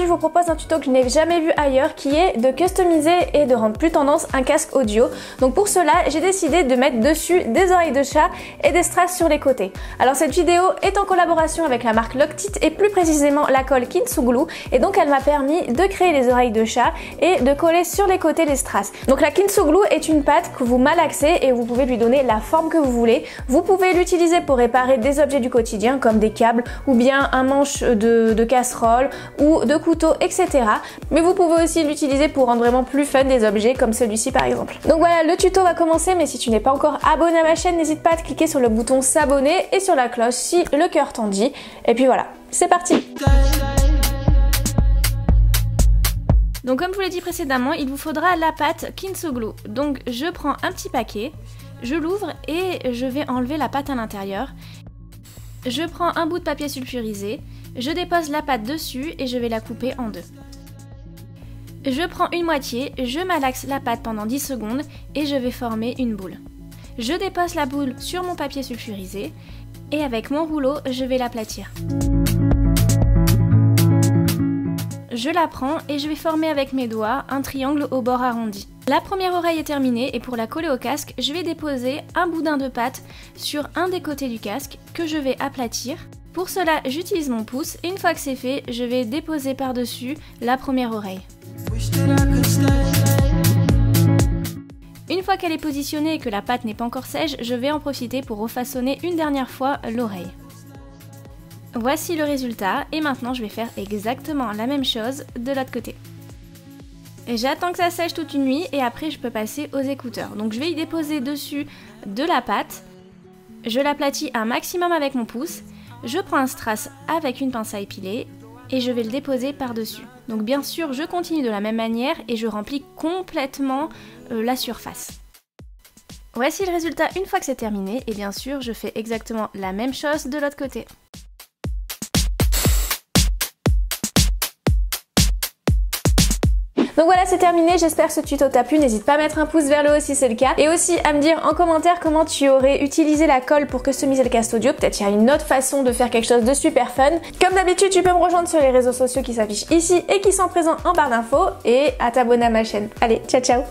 je vous propose un tuto que je n'ai jamais vu ailleurs qui est de customiser et de rendre plus tendance un casque audio. Donc pour cela, j'ai décidé de mettre dessus des oreilles de chat et des strass sur les côtés. Alors cette vidéo est en collaboration avec la marque Loctite et plus précisément la colle Kintsuglue, et donc elle m'a permis de créer les oreilles de chat et de coller sur les côtés les strass. Donc la Kintsuglue est une pâte que vous malaxez et vous pouvez lui donner la forme que vous voulez. Vous pouvez l'utiliser pour réparer des objets du quotidien comme des câbles ou bien un manche de casserole ou de couteau, etc. Mais vous pouvez aussi l'utiliser pour rendre vraiment plus fun des objets comme celui-ci par exemple. Donc voilà, le tuto va commencer, mais si tu n'es pas encore abonné à ma chaîne, n'hésite pas à cliquer sur le bouton s'abonner et sur la cloche si le cœur t'en dit. Et puis voilà, c'est parti! Donc comme je vous l'ai dit précédemment, il vous faudra la pâte Kintsuglue. Donc je prends un petit paquet, je l'ouvre et je vais enlever la pâte à l'intérieur. Je prends un bout de papier sulfurisé, je dépose la pâte dessus et je vais la couper en deux. Je prends une moitié, je malaxe la pâte pendant 10 secondes et je vais former une boule. Je dépose la boule sur mon papier sulfurisé et avec mon rouleau, je vais l'aplatir. Je la prends et je vais former avec mes doigts un triangle au bord arrondi. La première oreille est terminée et pour la coller au casque, je vais déposer un boudin de pâte sur un des côtés du casque que je vais aplatir. Pour cela, j'utilise mon pouce et une fois que c'est fait, je vais déposer par-dessus la première oreille. Une fois qu'elle est positionnée et que la pâte n'est pas encore sèche, je vais en profiter pour refaçonner une dernière fois l'oreille. Voici le résultat et maintenant je vais faire exactement la même chose de l'autre côté. J'attends que ça sèche toute une nuit et après je peux passer aux écouteurs. Donc je vais y déposer dessus de la pâte, je l'aplatis un maximum avec mon pouce, je prends un strass avec une pince à épiler et je vais le déposer par-dessus. Donc bien sûr je continue de la même manière et je remplis complètement la surface. Voici le résultat une fois que c'est terminé et bien sûr je fais exactement la même chose de l'autre côté. Donc voilà, c'est terminé, j'espère que ce tuto t'a plu, n'hésite pas à mettre un pouce vers le haut si c'est le cas, et aussi à me dire en commentaire comment tu aurais utilisé la colle pour customiser le casque audio, peut-être il y a une autre façon de faire quelque chose de super fun. Comme d'habitude, tu peux me rejoindre sur les réseaux sociaux qui s'affichent ici et qui sont présents en barre d'infos, et à t'abonner à ma chaîne. Allez, ciao ciao!